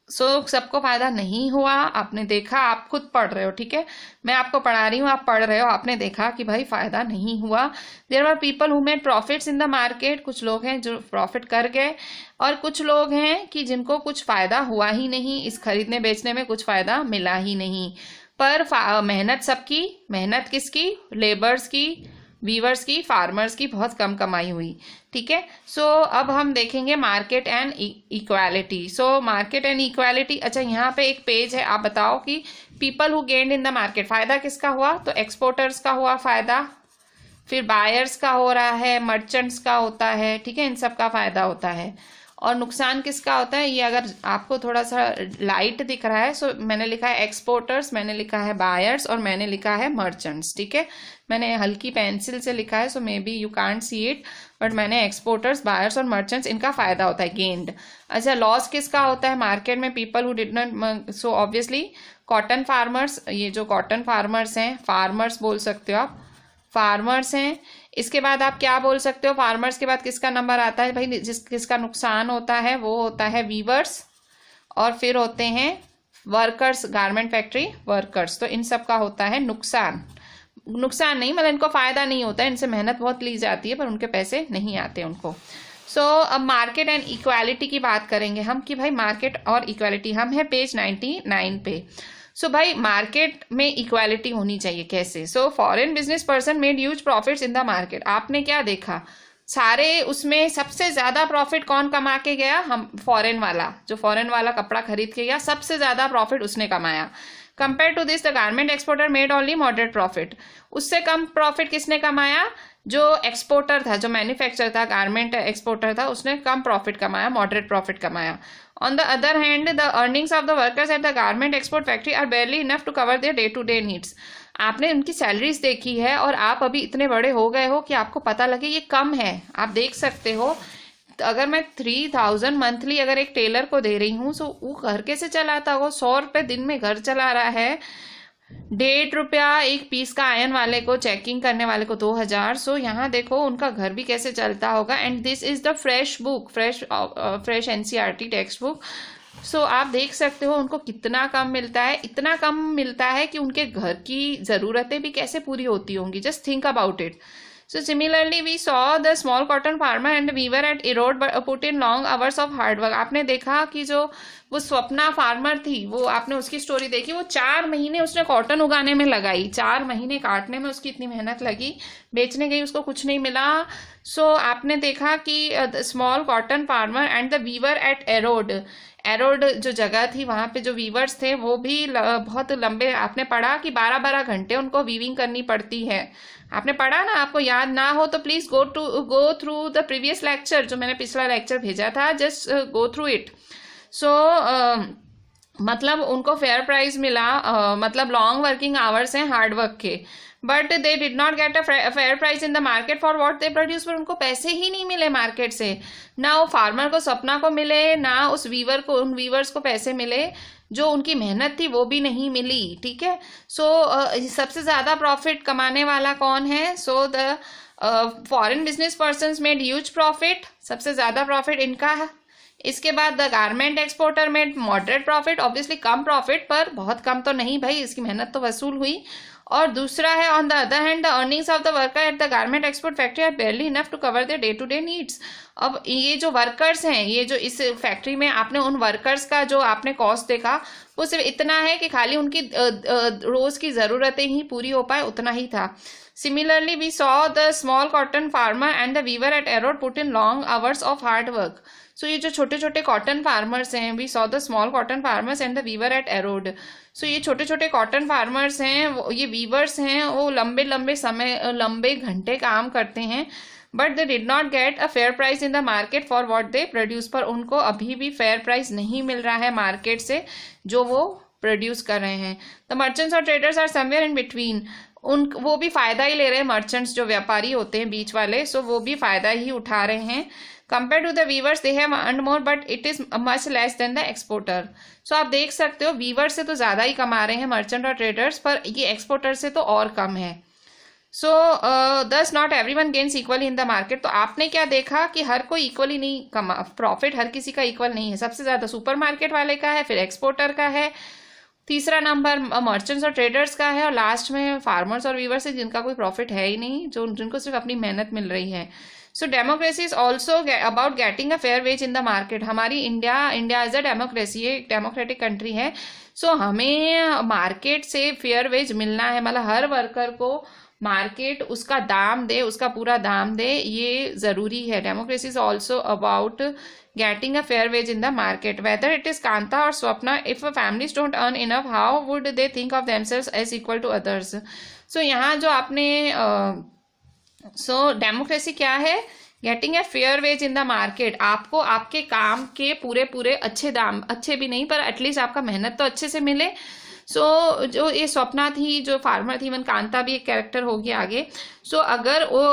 So सबको फायदा नहीं हुआ. आपने देखा, आप खुद पढ़ रहे हो. ठीक है. मैं आपको पढ़ा रही हूँ, आप पढ़ रहे हो. आपने देखा कि भाई फायदा नहीं हुआ. There are people who made profits in the market. कुछ लोग हैं जो प्रॉफिट कर गए, और कुछ लोग हैं कि जिनको कुछ फायदा हुआ ही नहीं. इस खरीदने बेचने में कुछ फायदा मिला ही नहीं. पर मेहनत सबकी, मेहनत किसकी? लेबर्स की, वीवर्स की, फार्मर्स की बहुत कम कमाई हुई. ठीक है. सो अब हम देखेंगे market and equality. So market and equality. अच्छा, यहाँ पे एक पेज है. आप बताओ कि people who gained in the market, फायदा किसका हुआ? तो एक्सपोर्टर्स का हुआ फायदा, फिर बायर्स का हो रहा है, मर्चेंट्स का होता है. ठीक है. इन सब का फायदा होता है. और नुकसान किसका होता है? ये अगर आपको थोड़ा सा लाइट दिख रहा है, सो मैंने लिखा है एक्सपोर्टर्स, मैंने लिखा है बायर्स, और मैंने लिखा है मर्चेंट्स. ठीक है. मैंने हल्की पेंसिल से लिखा है, so maybe you can't see it, but मैंने एक्सपोर्टर्स, बायर्स और मर्चेंट्स, इनका फायदा होता है, गेंड. अच्छा, लॉस किसका होता है मार्केट में? People who did not. So obviously cotton farmers, ये जो कॉटन फार्मर्स हैं, फार्मर्स बोल सकते हो आप, फार्मर्स हैं. इसके बाद आप क्या बोल सकते हो? फार्मर्स के बाद किसका नंबर आता है भाई? किसका नुकसान होता है? वो होता है वीवर्स, और फिर होते हैं वर्कर्स, गारमेंट फैक्ट्री वर्कर्स. तो इन सब का होता है नुकसान. नुकसान नहीं मतलब इनको फायदा नहीं होता है, इनसे मेहनत बहुत ली जाती है पर उनके पैसे नहीं आते उनको. सो अब मार्केट एंड इक्वालिटी की बात करेंगे हम कि भाई मार्केट और इक्वालिटी. हम है पेज 99 पे. सो भाई मार्केट में इक्वालिटी होनी चाहिए. कैसे? So foreign business person made huge profits in the market. आपने क्या देखा? सारे उसमें सबसे ज्यादा प्रॉफिट कौन कमा के गया? हम फॉरेन वाला, जो फॉरेन वाला कपड़ा खरीद के गया, सबसे ज्यादा प्रॉफिट उसने कमाया. Compare to this the garment exporter made only moderate profit. उससे कम प्रॉफिट किसने कमाया? जो एक्सपोर्टर था, जो मैन्युफैक्चरर था, गारमेंट एक्सपोर्टर था, उसने कम प्रॉफिट कमाया, मॉडरेट प्रॉफिट कमाया. On the other hand, the earnings of the workers at the garment export factory are barely enough to cover their day-to-day needs. आपने उनकी सैलरीज देखी है और आप अभी इतने बड़े हो गए हो कि आपको पता लगे ये कम है. आप देख सकते हो, अगर मैं 3000 मंथली अगर एक टेलर को दे रही हूँ, तो वो घर कैसे चलाता होगा? 100 रुपये दिन में घर चला रहा है. 1.5 रुपया एक पीस का आयन वाले को, चेकिंग करने वाले को 2000. सो यहाँ देखो उनका घर भी कैसे चलता होगा. And this is the fresh book, fresh NCERT text book. So आप देख सकते हो उनको कितना कम मिलता है. इतना कम मिलता है कि उनके घर की ज़रूरतें भी कैसे पूरी होती होंगी. Just think about it. So similarly, we saw the small cotton farmer and weaver at Erode but put in long hours of hard work. आपने देखा कि जो वो स्वप्ना फार्मर थी, वो आपने उसकी स्टोरी देखी. वो 4 महीने उसने कॉटन उगाने में लगाई, 4 महीने काटने में उसकी इतनी मेहनत लगी. बेचने गई, उसको कुछ नहीं मिला. सो आपने देखा कि small cotton farmer and the weaver at Erode. Erode जो जगह थी, वहाँ पे जो वीवर्स थे वो भी बहुत लंबे, आपने पढ़ा कि 12-12 घंटे उनको वीविंग करनी पड़ती है. आपने पढ़ा ना? आपको याद ना हो तो please go through the previous lecture, जो मैंने पिछला लेक्चर भेजा था. Just go through it. So मतलब उनको फेयर प्राइस मिला, मतलब लॉन्ग वर्किंग आवर्स हैं हार्ड वर्क के, but they did not get a fair price in the market for what they produce, पर उनको पैसे ही नहीं मिले मार्केट से, ना वो फार्मर को, सपना को मिले, ना उस वीवर को, उन वीवर्स को पैसे मिले, जो उनकी मेहनत थी वो भी नहीं मिली। ठीक है, सो सबसे ज़्यादा प्रॉफिट कमाने वाला कौन है? So the foreign business persons made huge profit, सबसे ज़्यादा प्रॉफिट इनका है। इसके बाद the garment exporter made moderate profit, obviously come profit, पर बहुत कम तो नहीं भाई, इसकी मेहनत तो वसूल हुई। और दूसरा है on the other hand the earnings of the worker at the garment export factory are barely enough to cover their day to day needs. अब ये जो वर्कर्स हैं, ये जो इस फैक्ट्री में आपने उन वर्कर्स का जो आपने कॉस्ट देखा, वो सिर्फ इतना है कि खाली उनकी रोज की ज़रूरतें ही पूरी हो पाए, उतना ही था। Similarly, we saw the small cotton farmer and the weaver at Erode put in long hours of hard work. So ये जो छोटे छोटे कॉटन फार्मर्स हैं, we saw the small cotton farmers and the weaver at Erode. So ये छोटे छोटे cotton farmers हैं, ये वीवर्स हैं, वो लंबे लंबे समय, लंबे घंटे काम करते हैं, but they did not get a fair price in the market for what they produce, पर उनको अभी भी फेयर प्राइस नहीं मिल रहा है मार्केट से जो वो प्रोड्यूस कर रहे हैं। द मर्चेंट्स और traders are somewhere in between, वो भी फायदा ही ले रहे हैं, मर्चेंट्स जो व्यापारी होते हैं बीच वाले, सो वो भी फायदा ही उठा रहे हैं। Compare to the weavers they have earned more but it is much less than the exporter. So आप देख सकते हो वीवर से तो ज़्यादा ही कमा रहे हैं मर्चेंट और ट्रेडर्स, पर ये एक्सपोर्टर से तो और कम है। सो दस not everyone gains equally in the market. तो आपने क्या देखा कि हर कोई इक्वली नहीं कमा, प्रॉफिट हर किसी का इक्वल नहीं है, सबसे ज़्यादा सुपर मार्केट वाले का है, फिर एक्सपोर्टर का है, तीसरा नंबर मर्चेंट्स और ट्रेडर्स का है, और लास्ट में फार्मर्स और वीवर्स है जिनका कोई प्रॉफिट है ही नहीं, जिनको सिर्फ अपनी मेहनत मिल रही है। So democracy is also about getting a fair wage in the market. हमारी इंडिया एज अ डेमोक्रेसी, एक डेमोक्रेटिक कंट्री है, सो हमें मार्केट से फेयर वेज मिलना है, मतलब हर वर्कर को मार्केट उसका दाम दे, उसका पूरा दाम दे, ये ज़रूरी है। Democracy is also about getting a fair wage in the market. Whether it is Kanta or Swapna, if families don't earn enough, how would they think of themselves as equal to others? So यहाँ जो आपने democracy क्या है? Getting a fair wage in the market, आपको आपके काम के पूरे अच्छे दाम, अच्छे भी नहीं पर एटलीस्ट आपका मेहनत तो अच्छे से मिले। सो जो ये स्वप्ना थी, जो फार्मर थी, मन कांता भी एक कैरेक्टर होगी आगे। सो अगर वो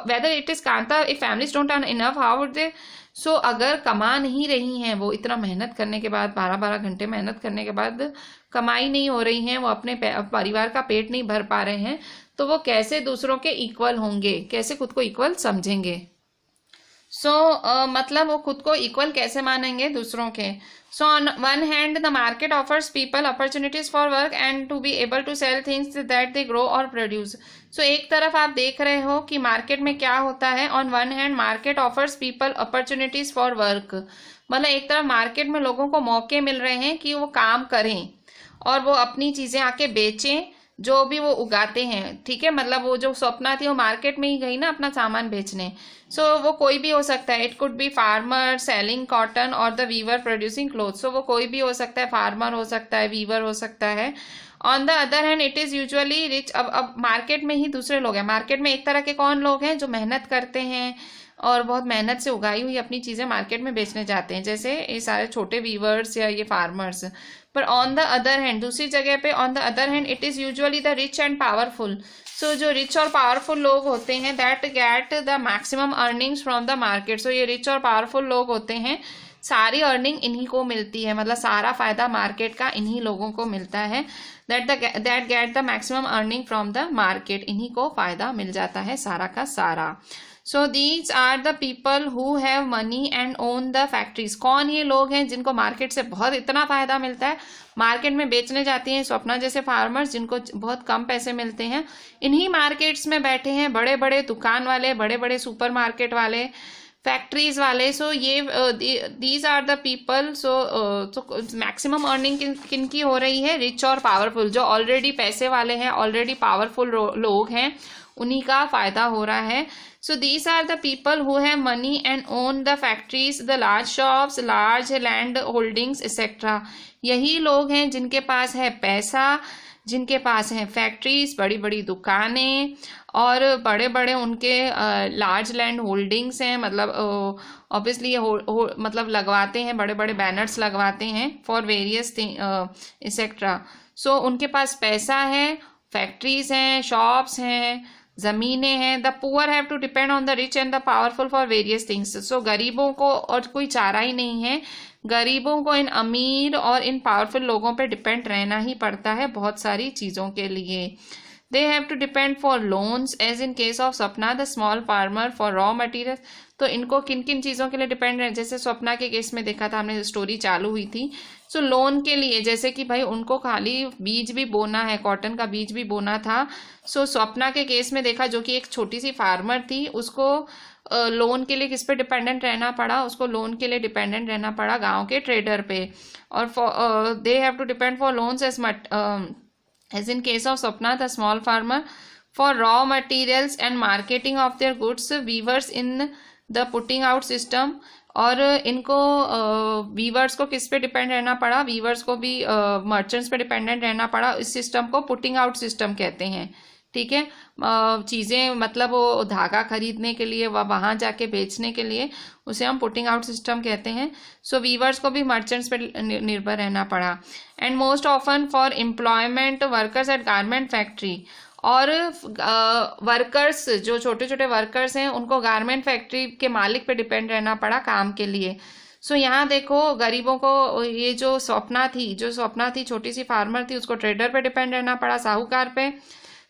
whether it is Kanta, if families don't earn enough how would they, so अगर कमा नहीं रही हैं वो, इतना मेहनत करने के बाद, 12-12 घंटे मेहनत करने के बाद कमाई नहीं हो रही हैं, वो अपने परिवार का पेट नहीं भर पा रहे हैं, तो वो कैसे दूसरों के इक्वल होंगे, कैसे खुद को इक्वल समझेंगे? मतलब वो खुद को इक्वल कैसे मानेंगे दूसरों के? So on one hand the market offers people opportunities for work and to be able to sell things that they grow और प्रोड्यूस। सो एक तरफ आप देख रहे हो कि मार्केट में क्या होता है, on one hand market offers people opportunities for work, मतलब एक तरफ मार्केट में लोगों को मौके मिल रहे हैं कि वो काम करें और वो अपनी चीजें आके बेचें, जो भी वो उगाते हैं। ठीक है, मतलब वो जो स्वप्ना थी वो मार्केट में ही गई ना अपना सामान बेचने। सो वो कोई भी हो सकता है, it could be farmer selling cotton और द वीवर प्रोड्यूसिंग क्लोथ। सो वो कोई भी हो सकता है, फार्मर हो सकता है, वीवर हो सकता है। On the other hand it is usually rich. अब मार्केट में ही दूसरे लोग हैं, मार्केट में एक तरह के कौन लोग हैं, जो मेहनत करते हैं और बहुत मेहनत से उगाई हुई अपनी चीजें मार्केट में बेचने जाते हैं, जैसे ये सारे छोटे वीवर्स या ये फार्मर्स। पर ऑन द अदर हैंड, दूसरी जगह पे on the other hand it is usually the rich and powerful. So जो रिच और पावरफुल लोग होते हैं that get the maximum earnings from the market. So ये रिच और पावरफुल लोग होते हैं, सारी अर्निंग इन्हीं को मिलती है, मतलब सारा फायदा मार्केट का इन्हीं लोगों को मिलता है। That get the maximum earning from the market, इन्हीं को फायदा मिल जाता है सारा का सारा। So these are the people who have money and own the factories. कौन ये लोग हैं जिनको मार्केट से बहुत इतना फायदा मिलता है, मार्केट में बेचने जाती हैं स्वप्ना जैसे फार्मर्स जिनको बहुत कम पैसे मिलते हैं, इन्हीं मार्केट्स में बैठे हैं बड़े बड़े दुकान वाले, बड़े बड़े सुपर मार्केट वाले, फैक्ट्रीज वाले। सो ये these are the people. So maximum earning किनकी हो रही है, रिच और पावरफुल, जो ऑलरेडी पैसे वाले हैं, ऑलरेडी पावरफुल लोग हैं, उन्हीं का फायदा हो रहा है। So these are the people who have money and own the factories, the large shops, large land holdings etcetera. यही लोग हैं जिनके पास है पैसा, जिनके पास हैं फैक्ट्रीज, बड़ी बड़ी दुकानें और बड़े बड़े उनके लार्ज लैंड होल्डिंग्स हैं, मतलब ऑब्वियसली ये मतलब लगवाते हैं, बड़े बड़े बैनर्स लगवाते हैं फॉर वेरियस एक्सेट्रा। सो उनके पास पैसा है, फैक्ट्रीज हैं, शॉप्स हैं, ज़मीनें हैं। The poor have to depend on the rich and the powerful for various things. So गरीबों को और कोई चारा ही नहीं है, गरीबों को इन अमीर और इन पावरफुल लोगों पे डिपेंड रहना ही पड़ता है बहुत सारी चीज़ों के लिए। They have to depend for loans as in case of Swapna the small farmer for raw material. तो इनको किन किन चीज़ों के लिए डिपेंड है, जैसे स्वप्ना के केस में देखा था हमने, स्टोरी चालू हुई थी। सो लोन के लिए, जैसे कि भाई उनको खाली बीज भी बोना है, कॉटन का बीज भी बोना था। सो स्वप्ना के केस में देखा, जो कि एक छोटी सी फार्मर थी, उसको लोन के लिए किस पे डिपेंडेंट रहना पड़ा, उसको लोन के लिए डिपेंडेंट रहना पड़ा गांव के ट्रेडर पे। और they have to depend for loans as in case of Swapna the small farmer for raw materials and marketing of their goods, weavers in the putting out system। और इनको वीवर्स को किस पे डिपेंड रहना पड़ा, viewers को भी merchants पे डिपेंडेंट रहना पड़ा। इस सिस्टम को पुटिंग आउट सिस्टम कहते हैं, ठीक है। चीज़ें मतलब वो धागा खरीदने के लिए, वहाँ जाके बेचने के लिए, उसे हम पुटिंग आउट सिस्टम कहते हैं। सो वीवर्स को भी मर्चेंट्स पे निर्भर रहना पड़ा। And most often for employment workers at garment factory. और वर्कर्स, जो छोटे छोटे वर्कर्स हैं, उनको गारमेंट फैक्ट्री के मालिक पे डिपेंड रहना पड़ा काम के लिए। सो यहाँ देखो, गरीबों को, ये जो स्वप्ना थी छोटी सी फार्मर थी, उसको ट्रेडर पे डिपेंड रहना पड़ा, साहूकार पे।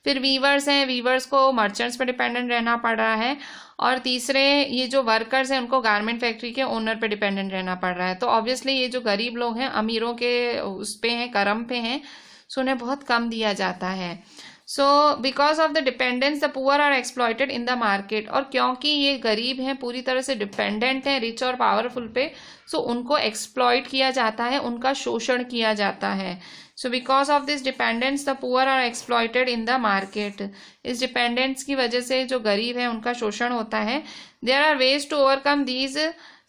फिर वीवर्स हैं, वीवर्स को मर्चेंट्स पे डिपेंडेंट रहना पड़ रहा है। और तीसरे ये जो वर्कर्स हैं, उनको गारमेंट फैक्ट्री के ओनर पे डिपेंडेंट रहना पड़ रहा है। तो ऑब्वियसली ये जो गरीब लोग हैं, अमीरों के उस पे हैं, करम पे हैं, सो उन्हें बहुत कम दिया जाता है। So because of the dependence the poor are exploited in the market. और क्योंकि ये गरीब हैं, पूरी तरह से डिपेंडेंट हैं रिच और पावरफुल पे, सो उनको एक्सप्लॉयट किया जाता है, उनका शोषण किया जाता है। So because of this dependence the poor are exploited in the market. इस डिपेंडेंस की वजह से जो गरीब है, उनका शोषण होता है। There are ways to overcome these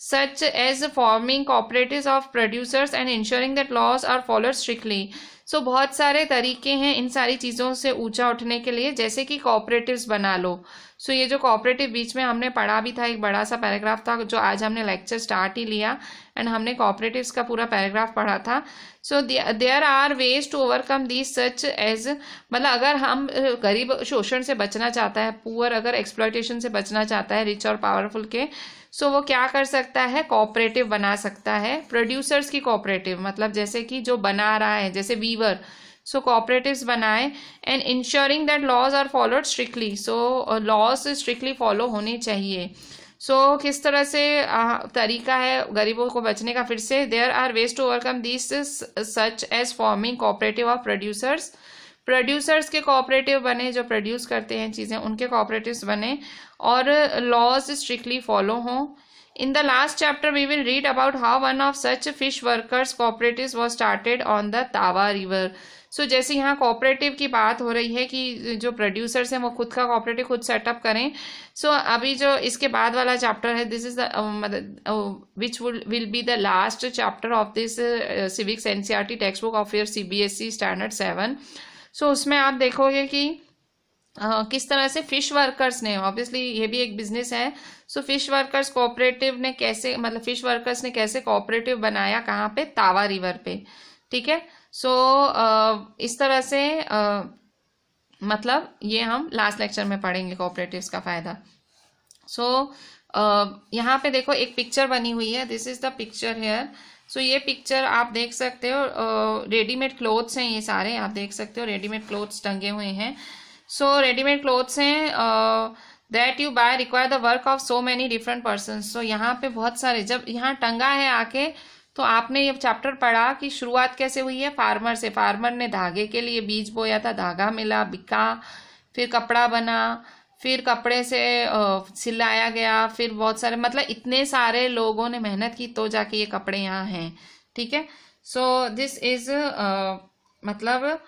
such as forming cooperatives of producers and ensuring that laws are followed strictly। सो बहुत सारे तरीके हैं इन सारी चीज़ों से ऊंचा उठने के लिए, जैसे कि कॉपरेटिव्स बना लो। सो ये जो कॉपरेटिव बीच में हमने पढ़ा भी था, एक बड़ा सा पैराग्राफ था, जो आज हमने लेक्चर स्टार्ट ही लिया एंड हमने कॉपरेटिव्स का पूरा पैराग्राफ पढ़ा था। So there are ways to overcome these such as, मतलब अगर हम गरीब शोषण से बचना चाहता है, पुअर अगर एक्सप्लॉयटेशन से बचना चाहता है रिच और पावरफुल के, सो वो क्या कर सकता है, कोऑपरेटिव बना सकता है। प्रोड्यूसर्स की कोऑपरेटिव, मतलब जैसे कि जो बना रहा है, जैसे वीवर, सो कोऑपरेटिव्स बनाए। And ensuring that laws are followed strictly. So laws strictly follow होने चाहिए। सो किस तरह से तरीका है गरीबों को बचने का, फिर से there are ways to overcome this such as forming cooperative of producers. Producers के कोऑपरेटिव बने, जो प्रोड्यूस करते हैं चीज़ें, उनके कोऑपरेटिव्स बने और लॉज स्ट्रिक्टली फॉलो हों। In the last chapter, we will read about how one of such fish workers cooperatives was started on the Tawa River। सो जैसे यहाँ कोऑपरेटिव की बात हो रही है कि जो प्रोड्यूसर्स हैं वो खुद का कोऑपरेटिव खुद सेटअप करें। सो अभी जो इसके बाद वाला चैप्टर है, this is the which will be the last chapter of this civics NCERT text book of your CBSE standard 7। सो उसमें आप देखोगे कि किस तरह से फिश वर्कर्स ने, ऑब्वियसली ये भी एक बिजनेस है, सो फिश वर्कर्स कोऑपरेटिव ने कैसे, मतलब फिश वर्कर्स ने कैसे कोऑपरेटिव बनाया, कहाँ पे, तावा रिवर पे, ठीक है। सो इस तरह से मतलब ये हम लास्ट लेक्चर में पढ़ेंगे कोऑपरेटिव्स का फायदा। सो यहाँ पे देखो एक पिक्चर बनी हुई है, this is the picture here. So ये पिक्चर आप देख सकते हो, रेडीमेड क्लोथ्स हैं ये सारे, आप देख सकते हो रेडीमेड क्लोथ्स टंगे हुए हैं। सो रेडीमेड क्लोथ्स हैं that you buy require the work of so many different person. So यहाँ पे बहुत सारे, जब यहाँ टंगा है आके, तो आपने ये चैप्टर पढ़ा कि शुरुआत कैसे हुई है, फार्मर से। फार्मर ने धागे के लिए बीज बोया था, धागा मिला, बिका, फिर कपड़ा बना, फिर कपड़े से सिलाया गया, फिर बहुत सारे, मतलब इतने सारे लोगों ने मेहनत की तो जाके ये कपड़े यहाँ हैं, ठीक है। सो दिस इज मतलब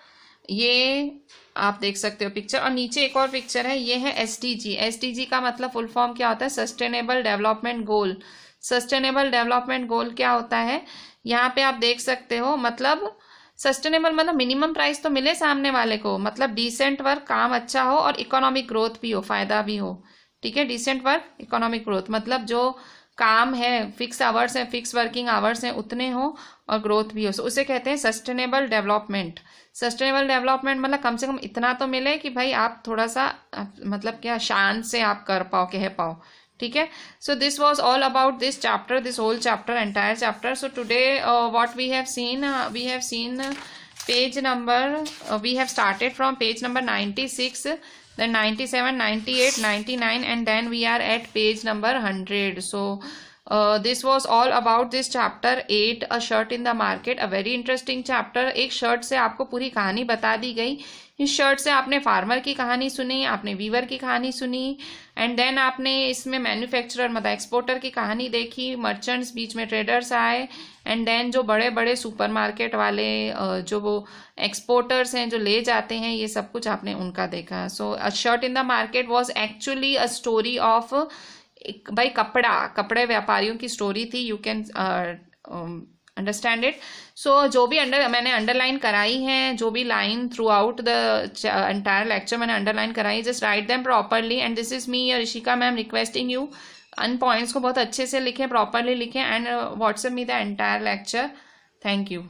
ये आप देख सकते हो पिक्चर। और नीचे एक और पिक्चर है, ये है एसडीजी। एसडीजी का मतलब फुल फॉर्म क्या होता है, sustainable development goal. Sustainable development goal क्या होता है, यहाँ पे आप देख सकते हो, मतलब सस्टेनेबल मतलब मिनिमम प्राइस तो मिले सामने वाले को, मतलब डिसेंट वर्क, काम अच्छा हो और इकोनॉमिक ग्रोथ भी हो, फायदा भी हो। ठीक है, डिसेंट वर्क, इकोनॉमिक ग्रोथ मतलब जो काम है, फिक्स आवर्स है, फिक्स वर्किंग आवर्स हैं उतने हो और ग्रोथ भी हो, सो उसे कहते हैं सस्टेनेबल डेवलपमेंट। सस्टेनेबल डेवलपमेंट मतलब कम से कम इतना तो मिले कि भाई आप थोड़ा सा मतलब क्या शान से आप कर पाओ, कह पाओ। ठीक है, so this was all about this chapter, this whole chapter, entire chapter. So today what we have seen page number, we have started from page number 96, then 97, 98, 99, and then we are at page number 100. So this was all about this chapter 8, a shirt in the market, a very interesting chapter। एक shirt से आपको पूरी कहानी बता दी गई। इस shirt से आपने फार्मर की कहानी सुनी, आपने वीवर की कहानी सुनी, एंड देन आपने इसमें मैन्युफैक्चरर मतलब एक्सपोर्टर की कहानी देखी, मर्चेंट्स, बीच में ट्रेडर्स आए, एंड देन जो बड़े बड़े सुपरमार्केट वाले जो वो एक्सपोर्टर्स हैं जो ले जाते हैं, ये सब कुछ आपने उनका देखा। So a shirt in the market was actually a story of भाई कपड़े व्यापारियों की स्टोरी थी। You can understand it. So जो भी मैंने अंडरलाइन कराई हैं, जो भी line throughout the entire lecture मैंने अंडरलाइन कराई, just write them properly, and this is me Rishika ma'am requesting you, अन पॉइंट्स को बहुत अच्छे से लिखें, प्रॉपरली लिखें, and WhatsApp me the entire lecture. Thank you.